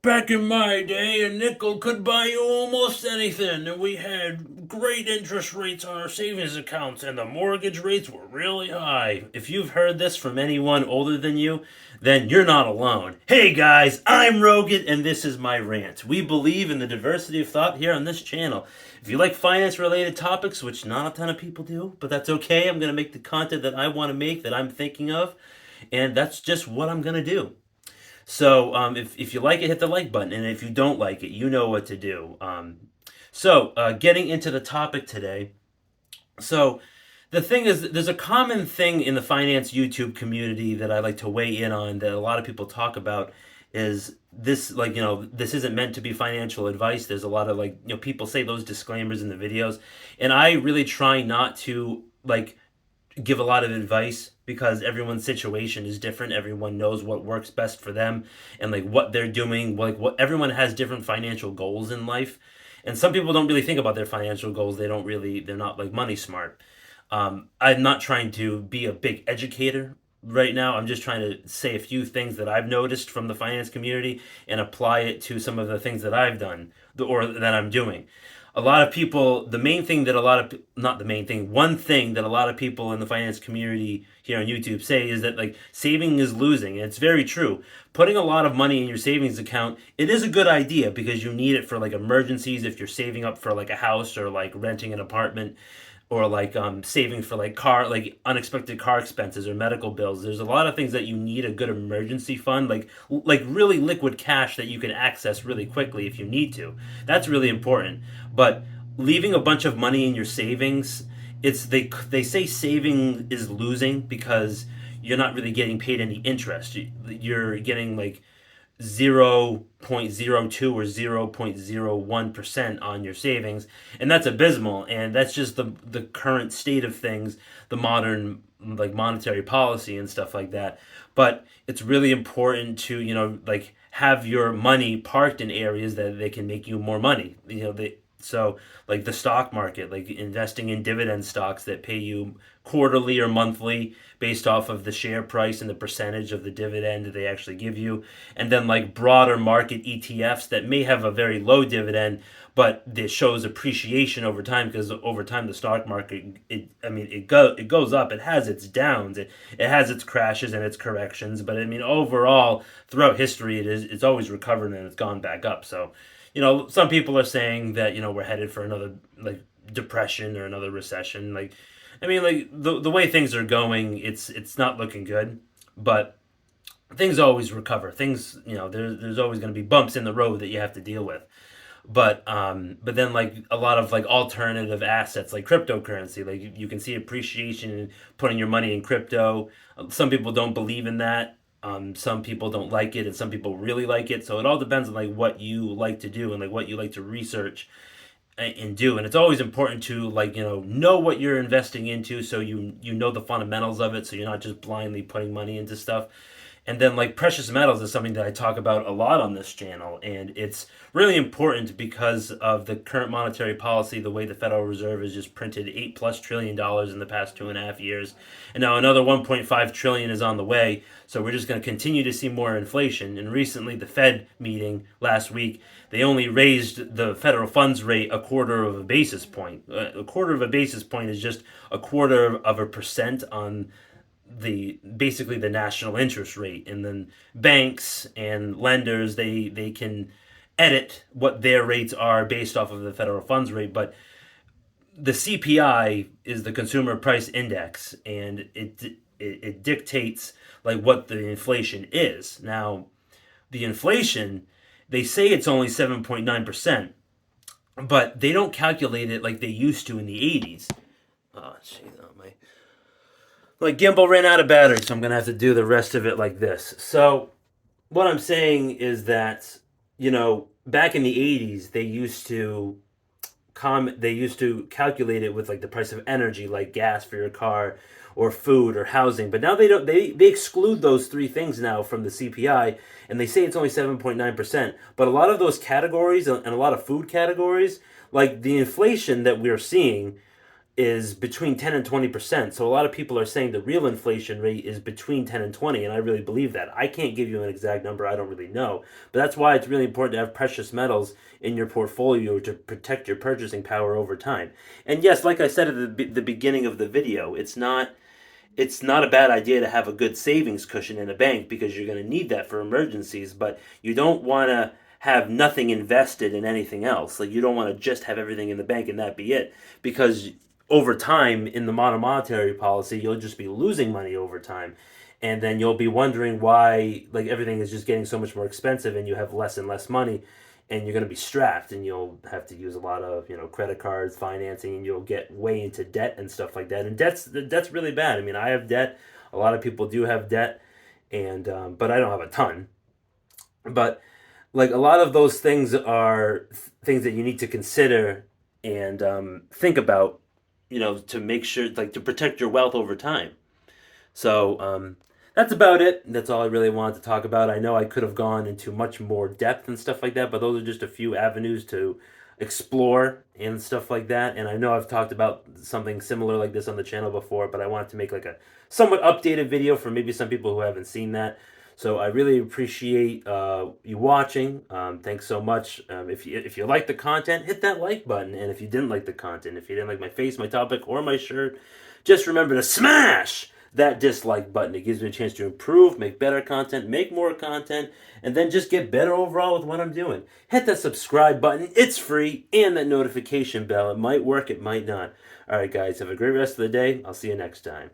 Back in my day, a nickel could buy you almost anything, and we had great interest rates on our savings accounts, and the mortgage rates were really high. If you've heard this from anyone older than you, then you're not alone. Hey guys, I'm Rogan, and this is my rant. We believe in the diversity of thought here on this channel. If you like finance related topics, which not a ton of people do, but that's okay, I'm going to make the content that I want to make, that I'm thinking of, and that's just what I'm going to do. So if you like it, hit the like button, and if you don't like it, you know what to do. Getting into the topic today. So the thing is, there's a common thing in the finance YouTube community that I like to weigh in on that a lot of people talk about is this, like, this isn't meant to be financial advice. There's a lot of, like, people say those disclaimers in the videos, and I really try not to, like, give a lot of advice because everyone's situation is different. Everyone knows what works best for them and like what they're doing. Like, what everyone has different financial goals in life, and some people don't really think about their financial goals. They're not like money smart. I'm not trying to be a big educator right now. I'm just trying to say a few things that I've noticed from the finance community and apply it to some of the things that I've done or that I'm doing. A lot of people, the main thing that a lot of, not the main thing, one thing that a lot of people in the finance community here on YouTube say is that, like, saving is losing. And it's very true. Putting a lot of money in your savings account, it is a good idea because you need it for like emergencies, if you're saving up for like a house or like renting an apartment, or like saving for like unexpected car expenses or medical bills. There's a lot of things that you need a good emergency fund, like really liquid cash that you can access really quickly if you need to. That's really important. But leaving a bunch of money in your savings, they say saving is losing because you're not really getting paid any interest. You're getting like 0.02 or 0.01% on your savings, and that's abysmal. And that's just the current state of things, the modern, like, monetary policy and stuff like that. But it's really important to, like, have your money parked in areas that they can make you more money. So, like the stock market, like investing in dividend stocks that pay you quarterly or monthly based off of the share price and the percentage of the dividend that they actually give you. And then like broader market ETFs that may have a very low dividend, but this shows appreciation over time, because over time the stock market, it goes up. It has its downs, it has its crashes and its corrections, but I mean overall throughout history it's always recovered and it's gone back up. So, some people are saying that, we're headed for another, like, depression or another recession. Like, like the way things are going, it's not looking good. But things always recover. Things, there's always going to be bumps in the road that you have to deal with. But then, like, a lot of like alternative assets like cryptocurrency, like you can see appreciation in putting your money in crypto. Some people don't believe in that. Some people don't like it, and some people really like it. So it all depends on like what you like to do and like what you like to research and do. And it's always important to, like, know what you're investing into, so you know the fundamentals of it, so you're not just blindly putting money into stuff. And then, like, precious metals is something that I talk about a lot on this channel, and it's really important because of the current monetary policy, the way the Federal Reserve has just printed $8+ trillion in the past 2.5 years, and now another 1.5 trillion is on the way. So we're just going to continue to see more inflation. And recently, the Fed meeting last week, they only raised the federal funds rate a quarter of a basis point. A quarter of a basis point is just a quarter of a percent on the basically the national interest rate. And then banks and lenders, they can edit what their rates are based off of the federal funds rate. But the CPI is the consumer price index, and it dictates like what the inflation is. Now, the inflation, they say it's only 7.9%, but they don't calculate it like they used to in the 80s. Oh, jeez, my gimbal ran out of battery, so I'm gonna have to do the rest of it like this. So what I'm saying is that, back in the 80s, they used to calculate it with like the price of energy, like gas for your car or food or housing. But now they don't, they exclude those three things now from the CPI, and they say it's only 7.9%. But a lot of those categories and a lot of food categories, like the inflation that we're seeing, is between 10 and 20%. So a lot of people are saying the real inflation rate is between 10 and 20, and I really believe that. I can't give you an exact number, I don't really know. But that's why it's really important to have precious metals in your portfolio to protect your purchasing power over time. And yes, like I said at the beginning of the video, it's not a bad idea to have a good savings cushion in a bank because you're going to need that for emergencies, but you don't want to have nothing invested in anything else. Like, you don't want to just have everything in the bank and that be it, because over time in the modern monetary policy, you'll just be losing money over time. And then you'll be wondering why, like, everything is just getting so much more expensive and you have less and less money, and you're going to be strapped, and you'll have to use a lot of, credit cards, financing, and you'll get way into debt and stuff like that. And that's really bad. I mean, I have debt. A lot of people do have debt, and but I don't have a ton. But like, a lot of those things are things that you need to consider and think about, to make sure, like, to protect your wealth over time. So that's about it. That's all I really wanted to talk about. I know I could have gone into much more depth and stuff like that, but those are just a few avenues to explore and stuff like that. And I know I've talked about something similar like this on the channel before, but I wanted to make like a somewhat updated video for maybe some people who haven't seen that. So I really appreciate you watching. Thanks so much. If you like the content, hit that like button. And if you didn't like the content, if you didn't like my face, my topic, or my shirt, just remember to smash that dislike button. It gives me a chance to improve, make better content, make more content, and then just get better overall with what I'm doing. Hit that subscribe button. It's free. And that notification bell. It might work, it might not. All right, guys, have a great rest of the day. I'll see you next time.